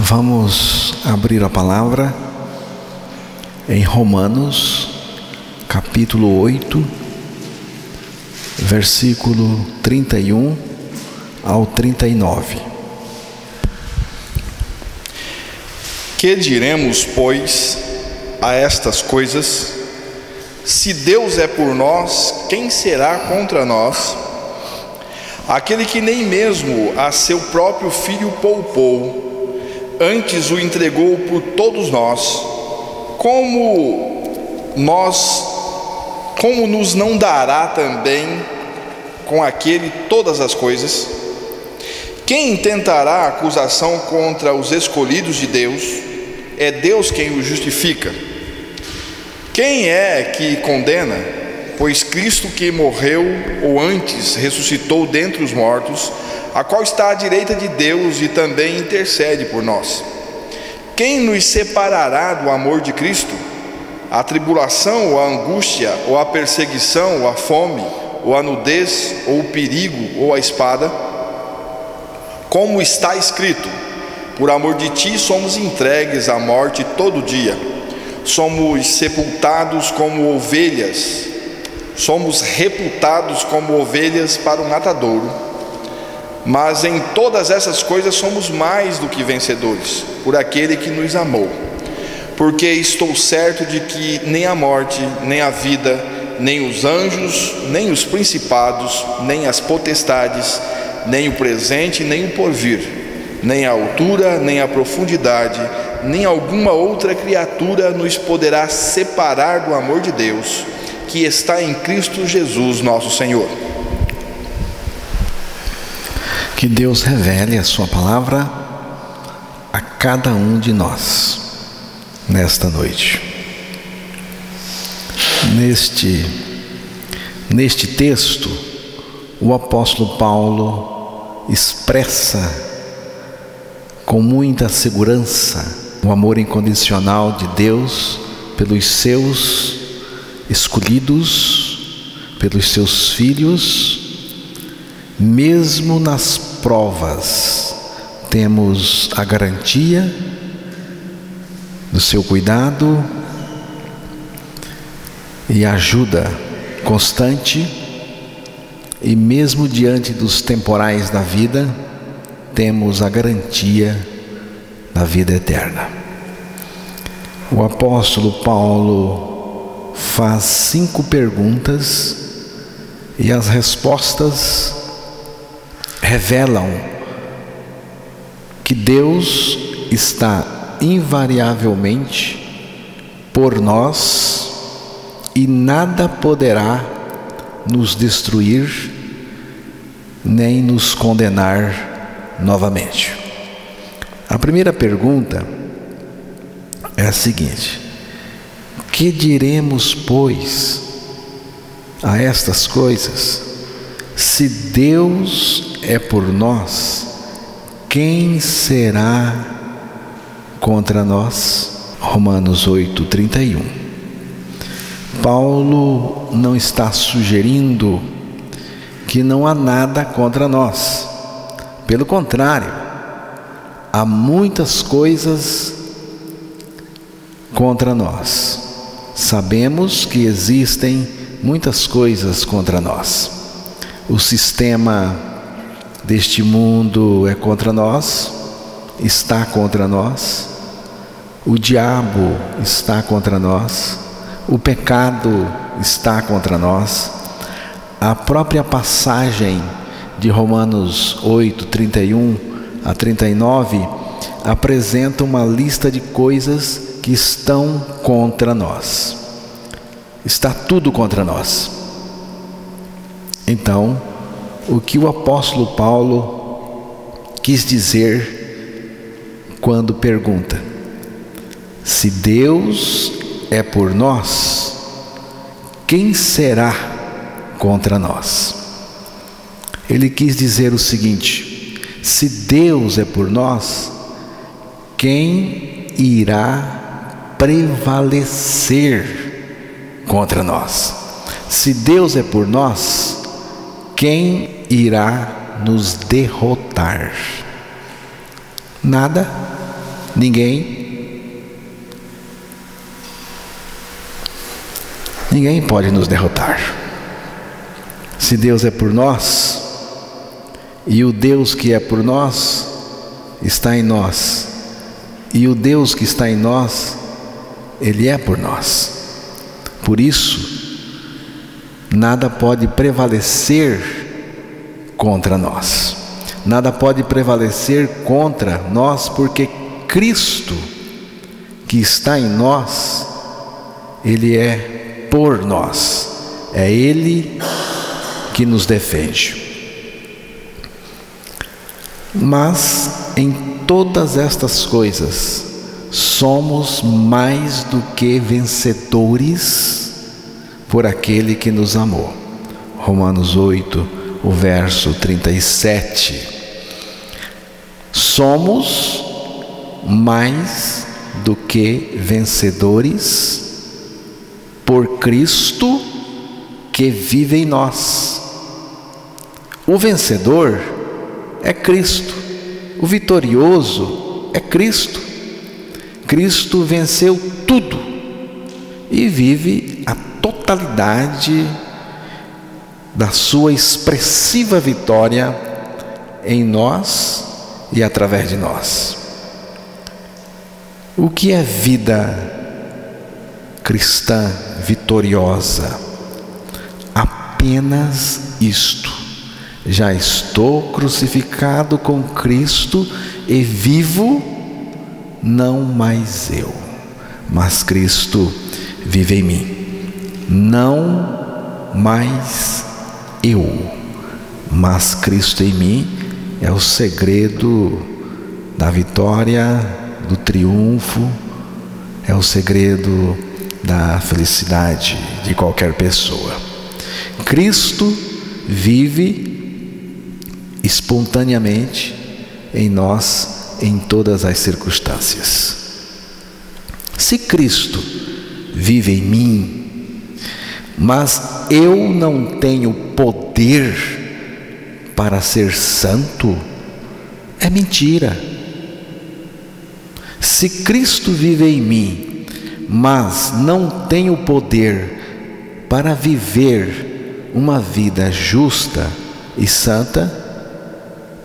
Vamos abrir a palavra em Romanos, capítulo 8, versículo 31 ao 39. Que diremos, pois, a estas coisas? Se Deus é por nós, quem será contra nós? Aquele que nem mesmo a seu próprio Filho poupou, antes o entregou por todos nós, como nos não dará também com aquele todas as coisas? Quem intentará acusação contra os escolhidos de Deus? É Deus quem os justifica. Quem é que condena? Pois Cristo, que morreu ou antes ressuscitou dentre os mortos, a qual está à direita de Deus e também intercede por nós. Quem nos separará do amor de Cristo? A tribulação, ou a angústia, ou a perseguição, ou a fome, ou a nudez, ou o perigo, ou a espada? Como está escrito: por amor de ti somos entregues à morte todo dia. Somos sepultados como ovelhas, somos reputados como ovelhas para o matadouro. Mas em todas essas coisas somos mais do que vencedores, por aquele que nos amou. Porque estou certo de que nem a morte, nem a vida, nem os anjos, nem os principados, nem as potestades, nem o presente, nem o porvir, nem a altura, nem a profundidade, nem alguma outra criatura nos poderá separar do amor de Deus, que está em Cristo Jesus nosso Senhor. Que Deus revele a sua palavra a cada um de nós nesta noite. Neste texto, o apóstolo Paulo expressa com muita segurança o amor incondicional de Deus pelos seus escolhidos, pelos seus filhos. Mesmo nas provas, temos a garantia do seu cuidado e ajuda constante, e mesmo diante dos temporais da vida, temos a garantia da vida eterna. O apóstolo Paulo faz 5 perguntas e as respostas revelam que Deus está invariavelmente por nós e nada poderá nos destruir nem nos condenar novamente. A primeira pergunta é a seguinte: que diremos, pois, a estas coisas? Se Deus é por nós, quem será contra nós? Romanos 8, 31. Paulo não está sugerindo que não há nada contra nós. Pelo contrário, há muitas coisas contra nós. Sabemos que existem muitas coisas contra nós. O sistema deste mundo é contra nós, está contra nós. O diabo está contra nós. O pecado está contra nós. A própria passagem de Romanos 8, 31 a 39 apresenta uma lista de coisas que estão contra nós. Está tudo contra nós. Então, o que o apóstolo Paulo quis dizer quando pergunta: se Deus é por nós, quem será contra nós? Ele quis dizer o seguinte: se Deus é por nós, quem irá prevalecer contra nós? Se Deus é por nós, quem irá nos derrotar? Nada. Ninguém pode nos derrotar. Se Deus é por nós, e o Deus que é por nós está em nós, e o Deus que está em nós, Ele é por nós. Por isso, nada pode prevalecer contra nós. Nada pode prevalecer contra nós, porque Cristo que está em nós, Ele é por nós. É Ele que nos defende. Mas em todas estas coisas somos mais do que vencedores por aquele que nos amou. Romanos 8, o verso 37. Somos mais do que vencedores por Cristo que vive em nós. O vencedor é Cristo, o vitorioso é Cristo. Cristo venceu tudo e vive a totalidade da sua expressiva vitória em nós e através de nós. O que é vida cristã vitoriosa? Apenas isto: já estou crucificado com Cristo e vivo, não mais eu, mas Cristo vive em mim. Não mais eu, mas Cristo em mim é o segredo da vitória, do triunfo, é o segredo da felicidade de qualquer pessoa. Cristo vive espontaneamente em nós em todas as circunstâncias. Se Cristo vive em mim, mas eu não tenho poder para ser santo, é mentira. Se Cristo vive em mim, mas não tenho poder para viver uma vida justa e santa,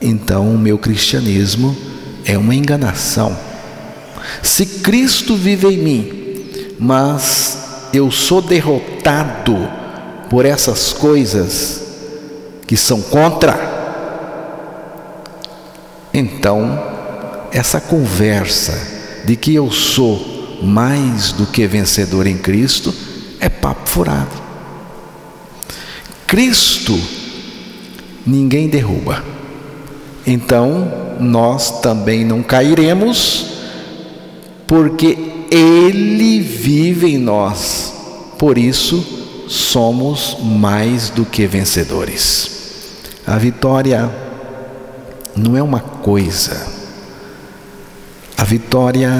então o meu cristianismo é uma enganação. Se Cristo vive em mim, mas eu sou derrotado por essas coisas que são contra, então essa conversa de que eu sou mais do que vencedor em Cristo é papo furado. Cristo ninguém derruba, então nós também não cairemos, porque Ele vive em nós. Por isso somos mais do que vencedores. A vitória não é uma coisa. A vitória,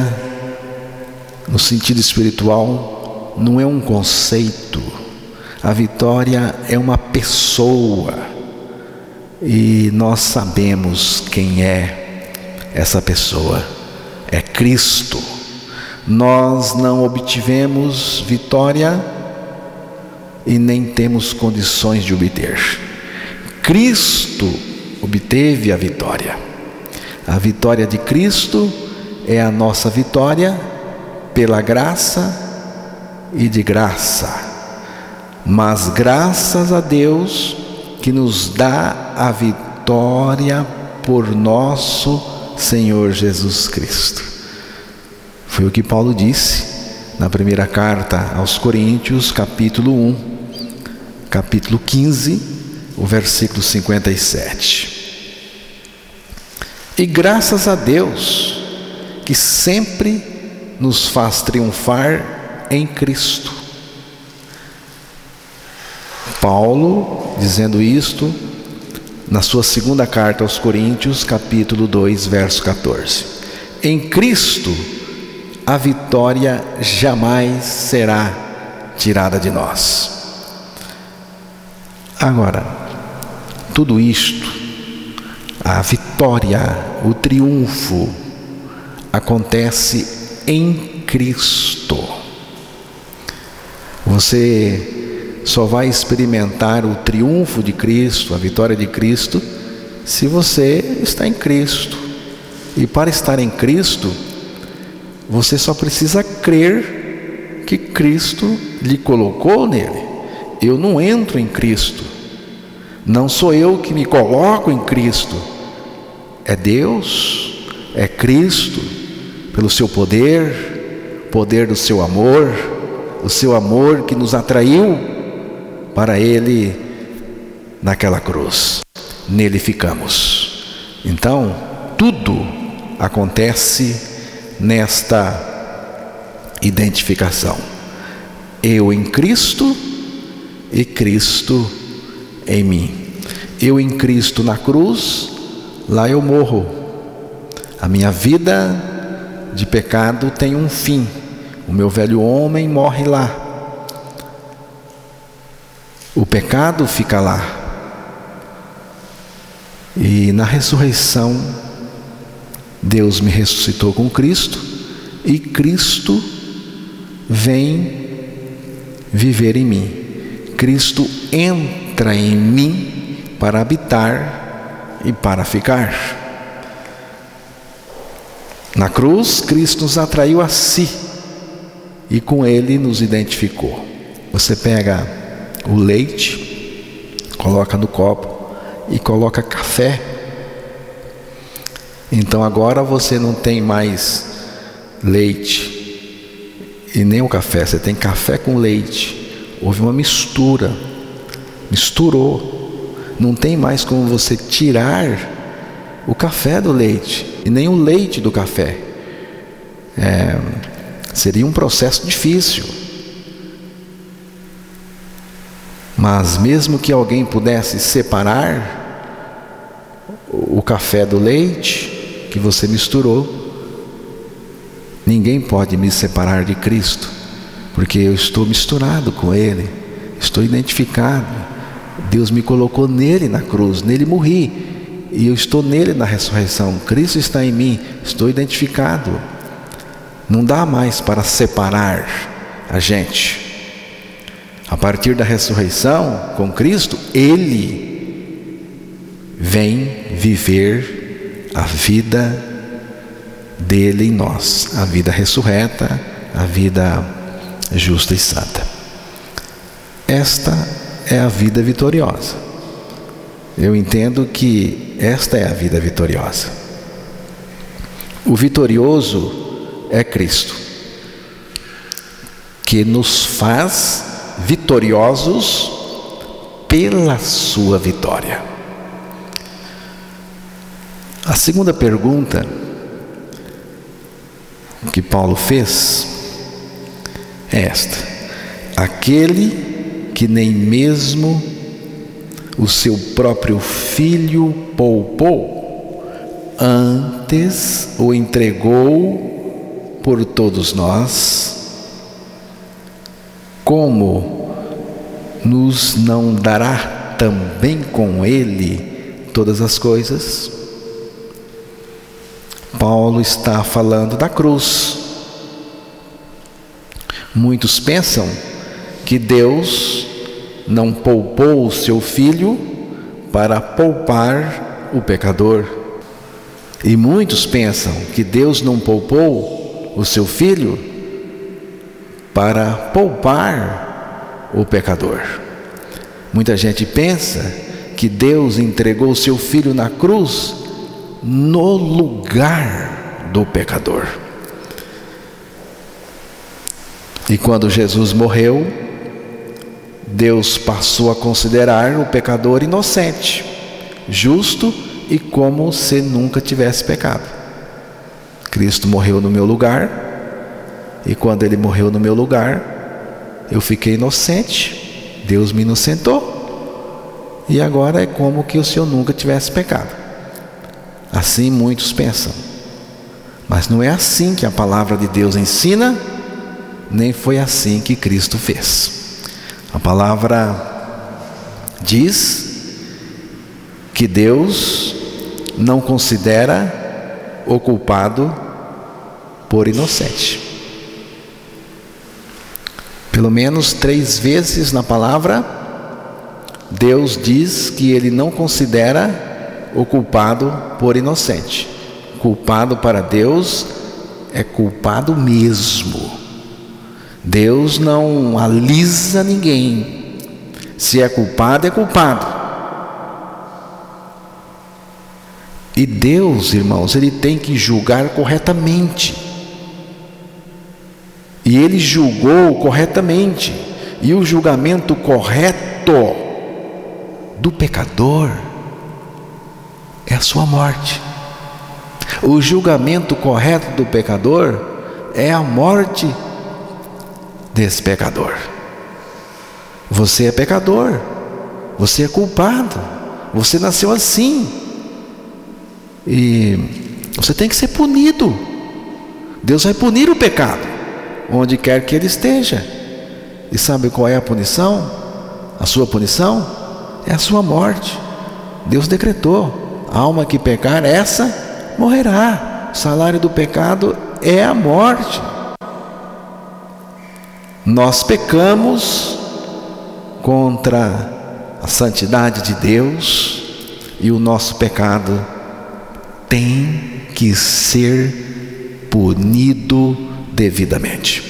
no sentido espiritual, não é um conceito. A vitória é uma pessoa. E nós sabemos quem é essa pessoa. É Cristo. Nós não obtivemos vitória e nem temos condições de obter. Cristo obteve a vitória. A vitória de Cristo é a nossa vitória pela graça e de graça. Mas graças a Deus que nos dá a vitória por nosso Senhor Jesus Cristo. Foi o que Paulo disse na primeira carta aos Coríntios, capítulo 1, capítulo 15, o versículo 57. E graças a Deus que sempre nos faz triunfar em Cristo. Paulo, dizendo isto, na sua segunda carta aos Coríntios, capítulo 2, verso 14. Em Cristo, a vitória jamais será tirada de nós. Agora, tudo isto, a vitória, o triunfo, acontece em Cristo. Você só vai experimentar o triunfo de Cristo, a vitória de Cristo, se você está em Cristo. E para estar em Cristo, você só precisa crer que Cristo lhe colocou nele. Eu não entro em Cristo, não sou eu que me coloco em Cristo, é Deus, é Cristo, pelo seu poder, poder do seu amor, o seu amor que nos atraiu para Ele naquela cruz. Nele ficamos. Então, tudo acontece nesta identificação. Eu em Cristo e Cristo em mim. Eu em Cristo na cruz, lá eu morro. A minha vida de pecado tem um fim. O meu velho homem morre lá. O pecado fica lá. E na ressurreição, Deus me ressuscitou com Cristo, e Cristo vem viver em mim. Cristo entra em mim para habitar e para ficar. Na cruz, Cristo nos atraiu a si e com Ele nos identificou. Você pega o leite, coloca no copo e coloca café. Então agora você não tem mais leite e nem o café, você tem café com leite. Houve uma mistura, misturou. Não tem mais como você tirar o café do leite e nem o leite do café. Seria um processo difícil. Mas mesmo que alguém pudesse separar o café do leite que você misturou, ninguém pode me separar de Cristo, porque eu estou misturado com Ele, estou identificado. Deus me colocou nele na cruz, nele morri, e eu estou nele na ressurreição. Cristo está em mim, estou identificado. Não dá mais para separar a gente. A partir da ressurreição com Cristo, Ele vem viver a vida dele em nós, a vida ressurreta, a vida justa e santa. Esta é a vida vitoriosa. Eu entendo que esta é a vida vitoriosa. O vitorioso é Cristo, que nos faz vitoriosos pela sua vitória. A segunda pergunta que Paulo fez é esta: aquele que nem mesmo o seu próprio filho poupou, antes o entregou por todos nós, como nos não dará também com Ele todas as coisas? Paulo está falando da cruz. Muitos pensam que Deus não poupou o seu filho para poupar o pecador. E muitos pensam que Deus não poupou o seu filho para poupar o pecador. Muita gente pensa que Deus entregou o seu filho na cruz no lugar do pecador. E quando Jesus morreu, Deus passou a considerar o pecador inocente, justo e como se nunca tivesse pecado. Cristo morreu no meu lugar, e quando Ele morreu no meu lugar, eu fiquei inocente, Deus me inocentou, e agora é como que o Senhor nunca tivesse pecado. Assim muitos pensam, mas não é assim que a palavra de Deus ensina, nem foi assim que Cristo fez. A palavra diz que Deus não considera o culpado por inocente. Pelo menos 3 vezes na palavra, Deus diz que Ele não considera o culpado por inocente. Culpado para Deus é culpado mesmo. Deus não alisa ninguém. Se é culpado, é culpado. E Deus, irmãos, Ele tem que julgar corretamente. E Ele julgou corretamente. E o julgamento correto do pecador é a sua morte. O julgamento correto do pecador é a morte desse pecador. Você é pecador, você é culpado, você nasceu assim, e você tem que ser punido. Deus vai punir o pecado onde quer que ele esteja. E sabe qual é a punição? A sua punição é a sua morte. Deus decretou: a alma que pecar, essa morrerá. O salário do pecado é a morte. Nós pecamos contra a santidade de Deus, e o nosso pecado tem que ser punido devidamente.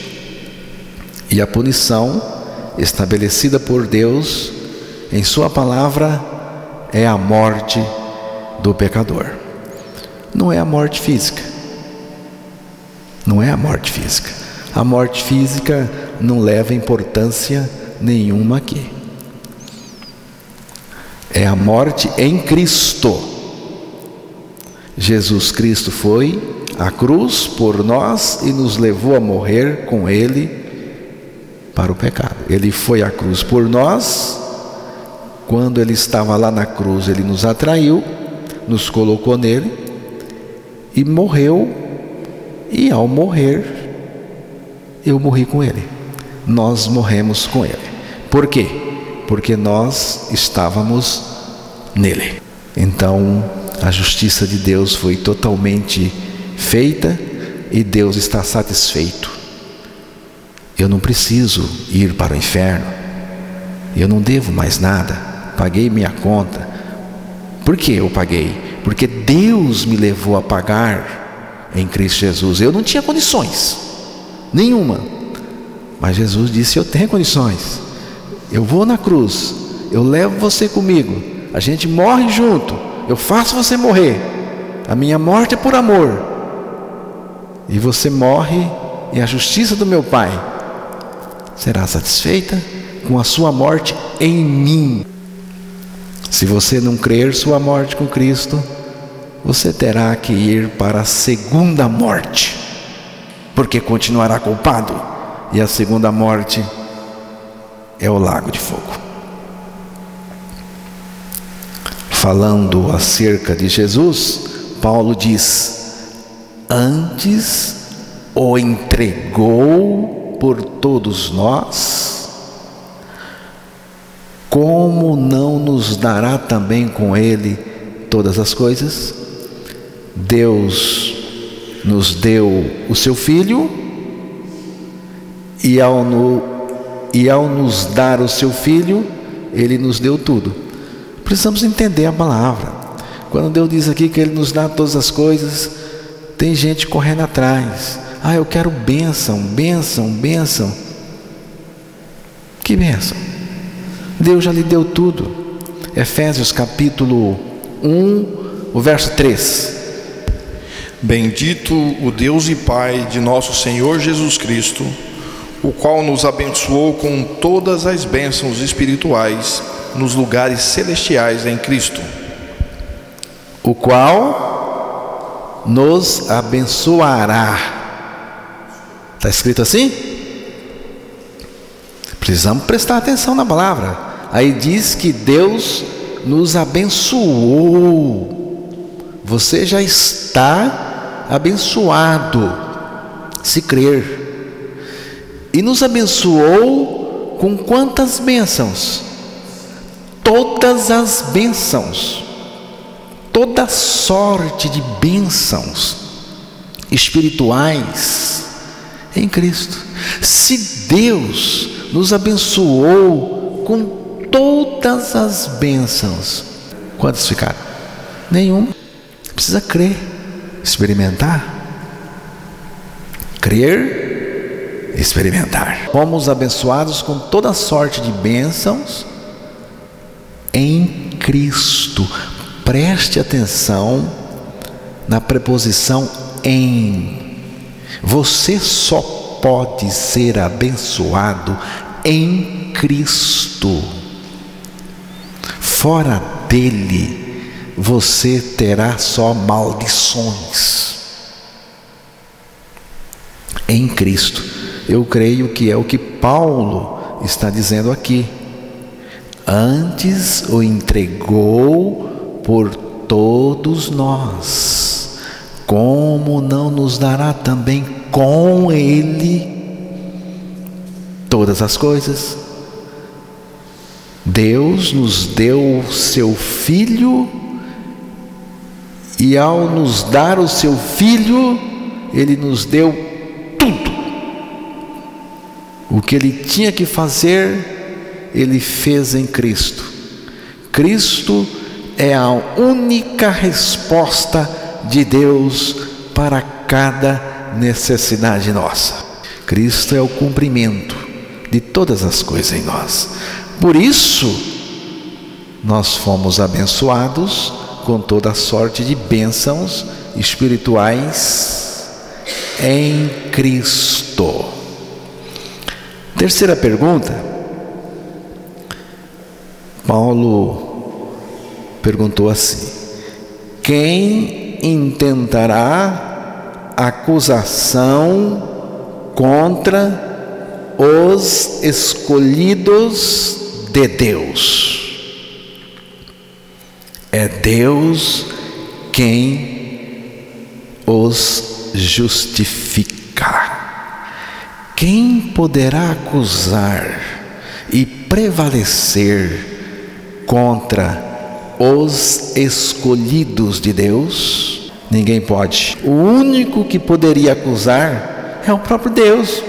E a punição estabelecida por Deus em sua palavra é a morte do pecador. Não é a morte física. Não é a morte física. A morte física não leva importância nenhuma aqui. É a morte em Cristo. Jesus Cristo foi à cruz por nós e nos levou a morrer com Ele para o pecado. Ele foi à cruz por nós. Quando Ele estava lá na cruz, Ele nos atraiu, nos colocou nele e morreu. E ao morrer, eu morri com Ele. Nós morremos com Ele. Por quê? Porque nós estávamos nele. Então, a justiça de Deus foi totalmente feita e Deus está satisfeito. Eu não preciso ir para o inferno. Eu não devo mais nada. Paguei minha conta. Por que eu paguei? Porque Deus me levou a pagar em Cristo Jesus. Eu não tinha condições nenhuma, mas Jesus disse: eu tenho condições. Eu vou na cruz, eu levo você comigo, a gente morre junto, eu faço você morrer. A minha morte é por amor, e você morre, e a justiça do meu Pai será satisfeita com a sua morte em mim. Se você não crer sua morte com Cristo, você terá que ir para a segunda morte, porque continuará culpado, e a segunda morte é o lago de fogo. Falando acerca de Jesus, Paulo diz: antes o entregou por todos nós, como não nos dará também com Ele todas as coisas? Deus nos deu o seu Filho, e ao nos dar o seu Filho, Ele nos deu tudo. Precisamos entender a palavra. Quando Deus diz aqui que Ele nos dá todas as coisas, tem gente correndo atrás. Ah, eu quero bênção, bênção, bênção. Que bênção? Deus já lhe deu tudo. Efésios capítulo 1, o verso 3. Bendito o Deus e Pai de nosso Senhor Jesus Cristo, o qual nos abençoou com todas as bênçãos espirituais nos lugares celestiais em Cristo. O qual nos abençoará. Está escrito assim? Precisamos prestar atenção na palavra. Aí diz que Deus nos abençoou. Você já está abençoado, se crer. E nos abençoou com quantas bênçãos? Todas as bênçãos, toda sorte de bênçãos espirituais em Cristo. Se Deus nos abençoou com todas as bênçãos, quantas ficaram? Nenhuma. Precisa crer, experimentar. Crer, experimentar. Fomos abençoados com toda sorte de bênçãos em Cristo. Preste atenção na preposição em. Você só pode ser abençoado em Cristo. Fora dele, você terá só maldições. Em Cristo. Eu creio que é o que Paulo está dizendo aqui. Antes o entregou por todos nós, como não nos dará também com ele todas as coisas? Deus nos deu o seu Filho, e ao nos dar o seu Filho, Ele nos deu tudo. O que Ele tinha que fazer, Ele fez em Cristo. Cristo é a única resposta de Deus para cada necessidade nossa. Cristo é o cumprimento de todas as coisas em nós. Por isso, nós fomos abençoados com toda a sorte de bênçãos espirituais em Cristo. Terceira pergunta. Paulo perguntou assim: quem intentará acusação contra os escolhidos de Deus? É Deus quem os justifica. Quem poderá acusar e prevalecer contra os escolhidos de Deus? Ninguém pode. O único que poderia acusar é o próprio Deus.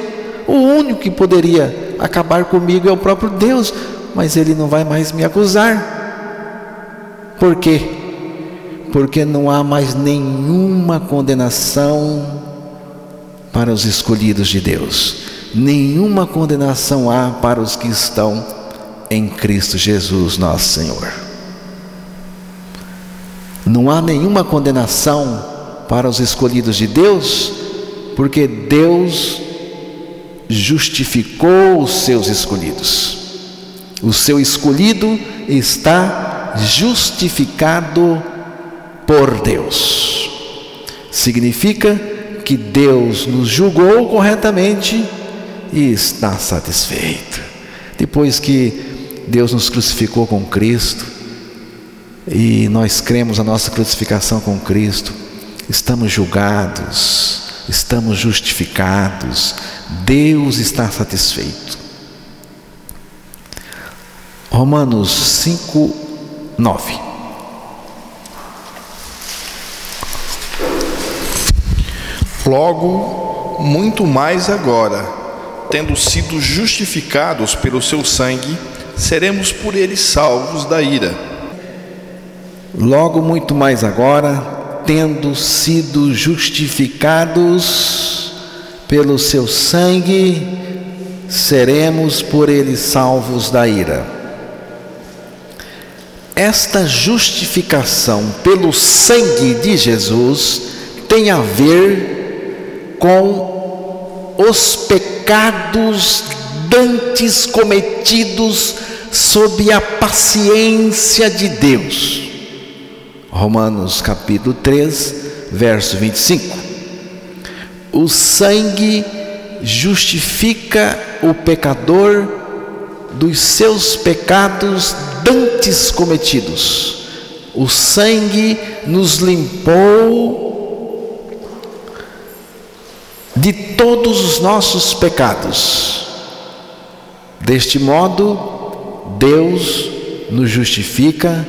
O único que poderia acabar comigo é o próprio Deus, mas Ele não vai mais me acusar. Por quê? Porque não há mais nenhuma condenação para os escolhidos de Deus. Nenhuma condenação há para os que estão em Cristo Jesus, nosso Senhor. Não há nenhuma condenação para os escolhidos de Deus, porque Deus justificou os seus escolhidos. O seu escolhido está justificado por Deus. Significa que Deus nos julgou corretamente e está satisfeito. Depois que Deus nos crucificou com Cristo e nós cremos na nossa crucificação com Cristo, estamos julgados, estamos justificados. Deus está satisfeito. Romanos 5:9. Logo, muito mais agora, tendo sido justificados pelo seu sangue, seremos por ele salvos da ira. Logo, muito mais agora, tendo sido justificados pelo seu sangue, seremos por ele salvos da ira. Esta justificação pelo sangue de Jesus tem a ver com os pecados dantes cometidos sob a paciência de Deus. Romanos capítulo 3, verso 25. O sangue justifica o pecador dos seus pecados dantes cometidos. O sangue nos limpou de todos os nossos pecados. Deste modo, Deus nos justifica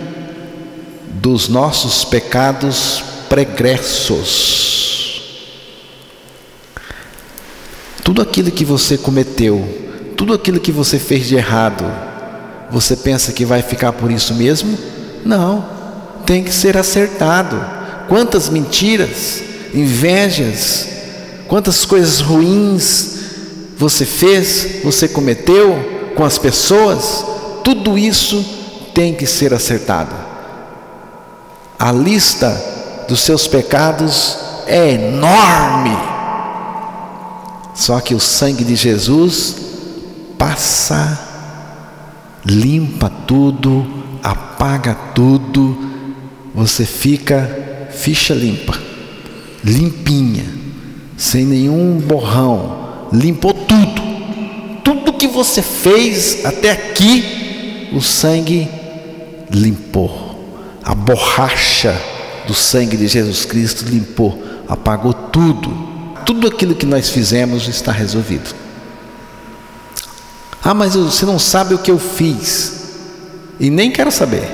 dos nossos pecados pregressos. Tudo aquilo que você cometeu, tudo aquilo que você fez de errado, você pensa que vai ficar por isso mesmo? Não, tem que ser acertado. Quantas mentiras, invejas, quantas coisas ruins você fez, você cometeu com as pessoas, tudo isso tem que ser acertado. A lista dos seus pecados é enorme. Só que o sangue de Jesus passa, limpa tudo, apaga tudo, você fica ficha limpa, limpinha, sem nenhum borrão, limpou tudo, tudo que você fez até aqui, o sangue limpou, a borracha do sangue de Jesus Cristo limpou, apagou tudo, tudo aquilo que nós fizemos está resolvido. Ah, mas você não sabe o que eu fiz. E nem quero saber.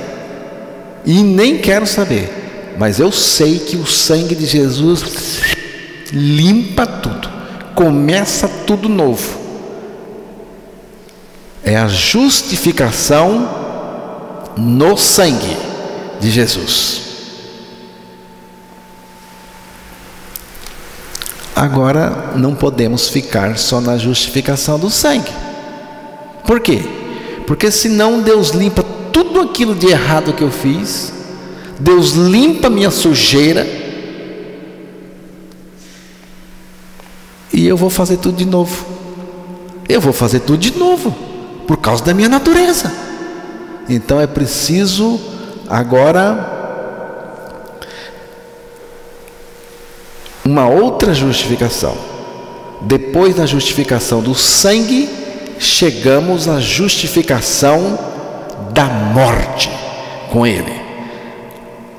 Mas eu sei que o sangue de Jesus limpa tudo. Começa tudo novo. É a justificação no sangue de Jesus. Agora não podemos ficar só na justificação do sangue. Por quê? Porque senão Deus limpa tudo aquilo de errado que eu fiz, Deus limpa minha sujeira, e eu vou fazer tudo de novo. Por causa da minha natureza. Então é preciso agora uma outra justificação. Depois da justificação do sangue, chegamos à justificação da morte com Ele.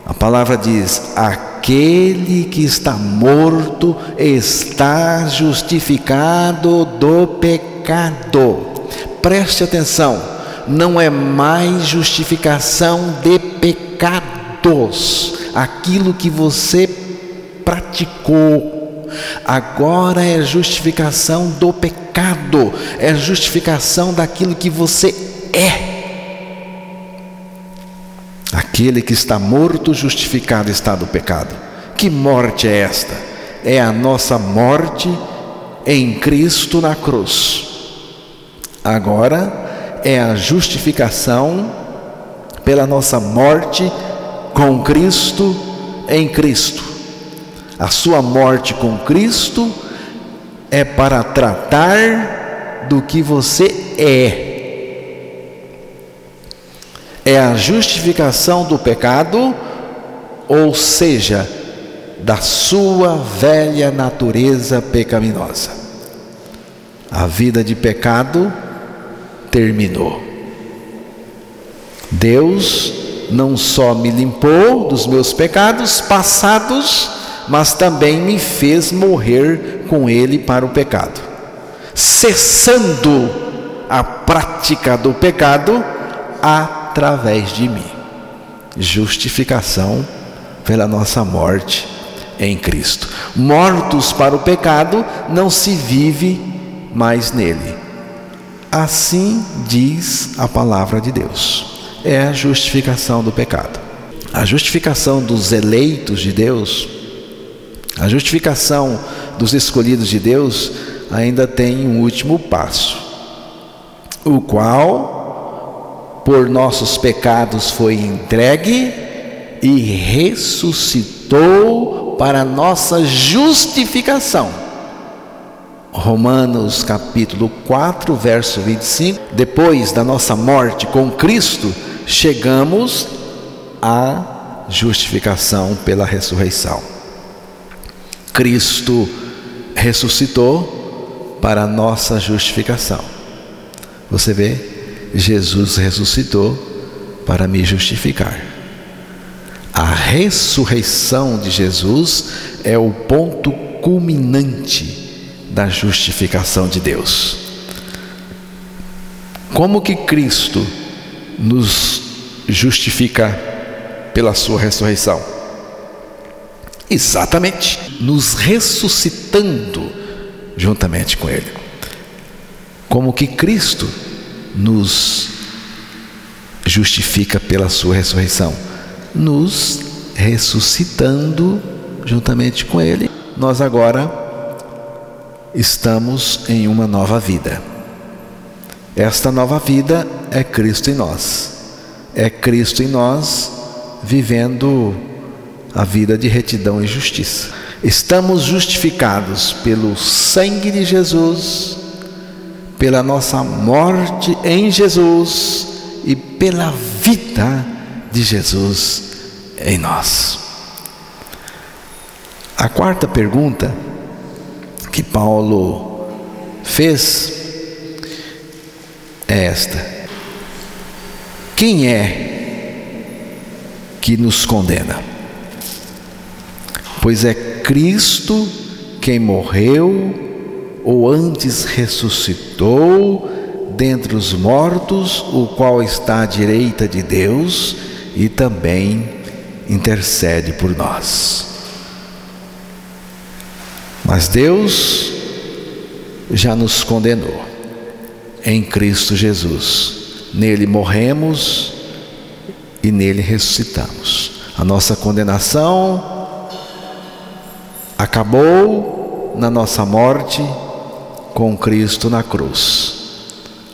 A palavra diz: aquele que está morto está justificado do pecado. Preste atenção, não é mais justificação de pecados, aquilo que você praticou. Agora é justificação do pecado, é justificação daquilo que você é. Aquele que está morto, justificado está do pecado. Que morte é esta? É a nossa morte em Cristo na cruz. Agora é a justificação pela nossa morte com Cristo em Cristo. A sua morte com Cristo é para tratar do que você é. É a justificação do pecado, ou seja, da sua velha natureza pecaminosa. A vida de pecado terminou. Deus não só me limpou dos meus pecados passados, mas também me fez morrer com Ele para o pecado, cessando a prática do pecado através de mim. Justificação pela nossa morte em Cristo. Mortos para o pecado, não se vive mais nele. Assim diz a palavra de Deus. É a justificação do pecado. A justificação dos eleitos de Deus, a justificação dos escolhidos de Deus, ainda tem um último passo, o qual por nossos pecados foi entregue e ressuscitou para nossa justificação. Romanos capítulo 4, verso 25. Depois da nossa morte com Cristo, chegamos à justificação pela ressurreição. Cristo ressuscitou para a nossa justificação. Você vê? Jesus ressuscitou para me justificar. A ressurreição de Jesus é o ponto culminante da justificação de Deus. Como que Cristo nos justifica pela sua ressurreição? Exatamente, nos ressuscitando juntamente com Ele. Como que Cristo nos justifica pela sua ressurreição? Nos ressuscitando juntamente com Ele. Nós agora estamos em uma nova vida. Esta nova vida é Cristo em nós. É Cristo em nós vivendo a vida de retidão e justiça. Estamos justificados pelo sangue de Jesus, pela nossa morte em Jesus e pela vida de Jesus em nós. A quarta pergunta que Paulo fez é esta: quem é que nos condena? Pois é Cristo quem morreu, ou antes ressuscitou dentre os mortos, o qual está à direita de Deus e também intercede por nós. Mas Deus já nos condenou em Cristo Jesus. Nele morremos e nele ressuscitamos. A nossa condenação acabou na nossa morte com Cristo na cruz.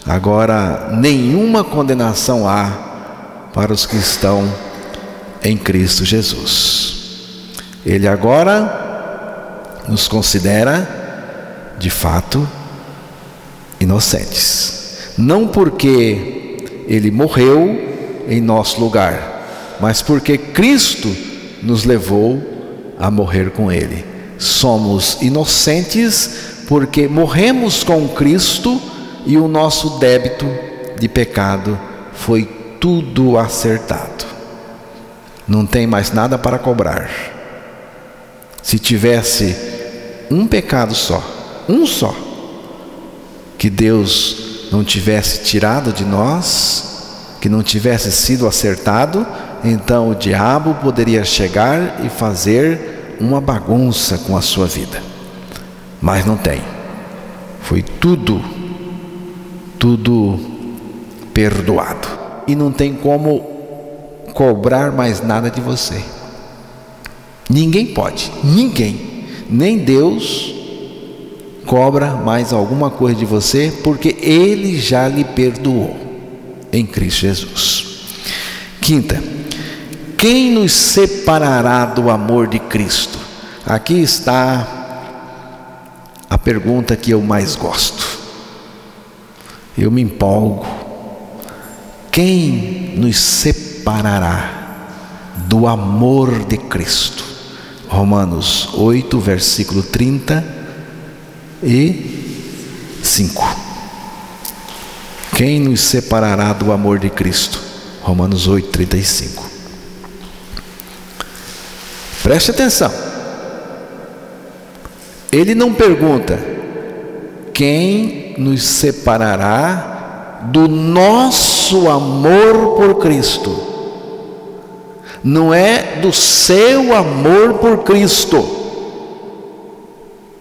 Agora nenhuma condenação há para os que estão em Cristo Jesus. Ele agora nos considera de fato inocentes, não porque Ele morreu em nosso lugar, mas porque Cristo nos levou a morrer com Ele. Somos inocentes porque morremos com Cristo e o nosso débito de pecado foi tudo acertado. Não tem mais nada para cobrar. Se tivesse um pecado só, um só, que Deus não tivesse tirado de nós, que não tivesse sido acertado, então o diabo poderia chegar e fazer uma bagunça com a sua vida. Mas não tem. Foi tudo perdoado. E não tem como cobrar mais nada de você. Ninguém pode, ninguém, nem Deus cobra mais alguma coisa de você, porque Ele já lhe perdoou em Cristo Jesus. Quinta, quem nos separará do amor de Cristo? Aqui está a pergunta que eu mais gosto. Eu me empolgo. Quem nos separará do amor de Cristo? Romanos 8, versículo 35. Quem nos separará do amor de Cristo? Romanos 8, 35. Preste atenção. Ele não pergunta quem nos separará do nosso amor por Cristo. Não é do seu amor por Cristo.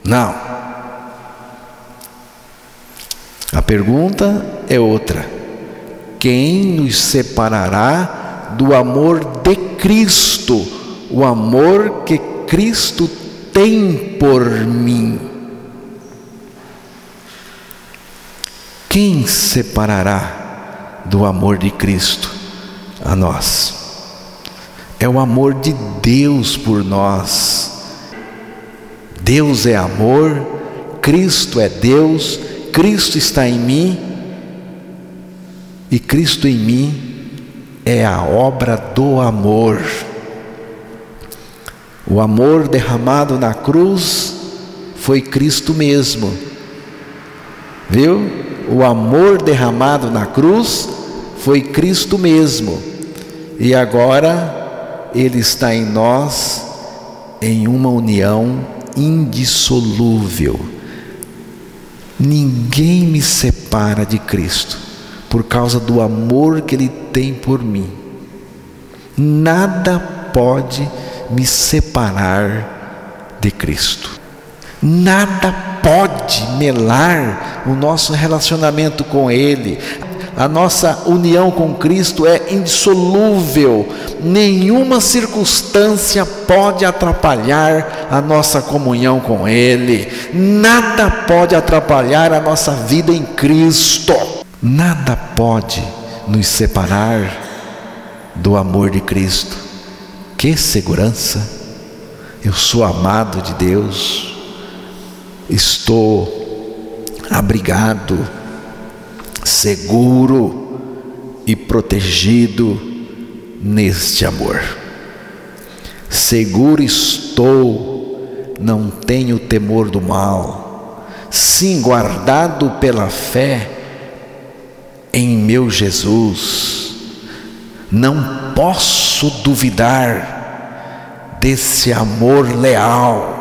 Não. A pergunta é outra. Quem nos separará do amor de Cristo? O amor que Cristo tem por mim. Quem separará do amor de Cristo a nós? É o amor de Deus por nós. Deus é amor, Cristo é Deus, Cristo está em mim, e Cristo em mim é a obra do amor. O amor derramado na cruz foi Cristo mesmo. Viu? O amor derramado na cruz foi Cristo mesmo. E agora Ele está em nós em uma união indissolúvel. Ninguém me separa de Cristo por causa do amor que Ele tem por mim. Nada pode me separar de Cristo. Nada pode melar o nosso relacionamento com Ele. A nossa união com Cristo é indissolúvel. Nenhuma circunstância pode atrapalhar a nossa comunhão com Ele. Nada pode atrapalhar a nossa vida em Cristo. Nada pode nos separar do amor de Cristo. Que segurança! Eu sou amado de Deus. Estou abrigado, seguro e protegido neste amor. Seguro estou, não tenho temor do mal. Sim, guardado pela fé em meu Jesus. Não posso duvidar desse amor leal.